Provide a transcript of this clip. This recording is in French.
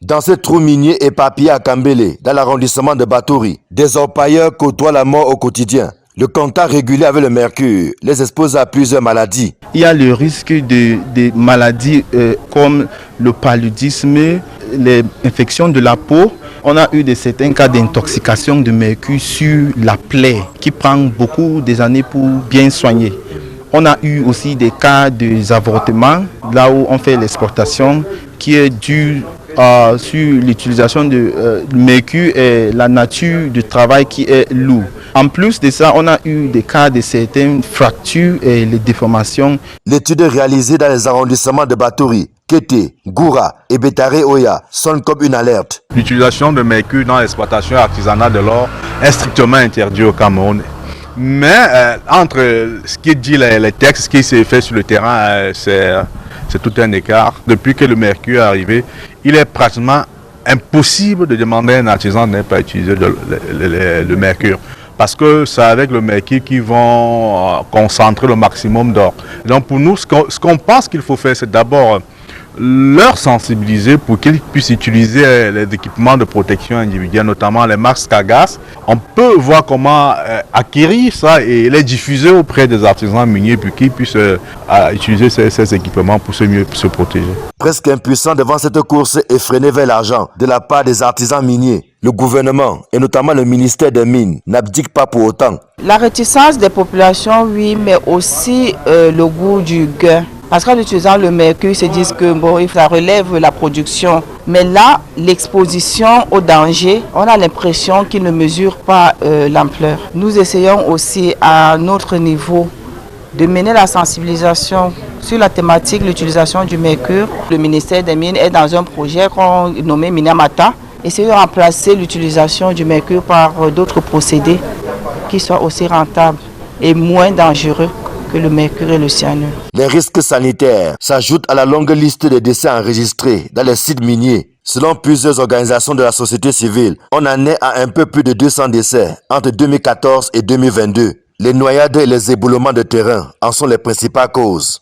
Dans ce trou minier éparpillé à Kambélé, dans l'arrondissement de Batouri, des orpailleurs côtoient la mort au quotidien. Le contact régulier avec le mercure les expose à plusieurs maladies. Il y a le risque de maladies comme le paludisme, les infections de la peau. On a eu certains cas d'intoxication de mercure sur la plaie qui prend beaucoup des années pour bien soigner. On a eu aussi des cas d'avortement, là où on fait l'exportation, qui est dû sur l'utilisation de mercure et la nature du travail qui est lourd. En plus de ça, on a eu des cas de certaines fractures et les déformations. L'étude réalisée dans les arrondissements de Batouri, Kété, Goura et Bétaré-Oya sonne comme une alerte. L'utilisation de mercure dans l'exploitation artisanale de l'or est strictement interdite au Cameroun. Mais entre ce qui dit les textes, ce qui s'est fait sur le terrain, c'est tout un écart. Depuis que le mercure est arrivé, il est pratiquement impossible de demander à un artisan de ne pas utiliser le mercure. Parce que c'est avec le mercure qu'ils vont concentrer le maximum d'or. Donc pour nous, ce qu'on pense qu'il faut faire, c'est d'abord leur sensibiliser pour qu'ils puissent utiliser les équipements de protection individuelle, notamment les masques à gaz. On peut voir comment acquérir ça et les diffuser auprès des artisans miniers pour qu'ils puissent utiliser ces équipements pour mieux se protéger. Presque impuissant devant cette course effrénée vers l'argent de la part des artisans miniers, le gouvernement et notamment le ministère des Mines n'abdiquent pas pour autant. La réticence des populations, oui, mais aussi le goût du gain. Parce qu'en utilisant le mercure, ils se disent que bon, ça relève la production. Mais là, l'exposition au danger, on a l'impression qu'ils ne mesurent pas l'ampleur. Nous essayons aussi à notre niveau de mener la sensibilisation sur la thématique de l'utilisation du mercure. Le ministère des Mines est dans un projet qu'on nommé Minamata. Essayer de remplacer l'utilisation du mercure par d'autres procédés qui soient aussi rentables et moins dangereux que le mercure et le cyanure. Les risques sanitaires s'ajoutent à la longue liste des décès enregistrés dans les sites miniers. Selon plusieurs organisations de la société civile, on en est à un peu plus de 200 décès entre 2014 et 2022. Les noyades et les éboulements de terrain en sont les principales causes.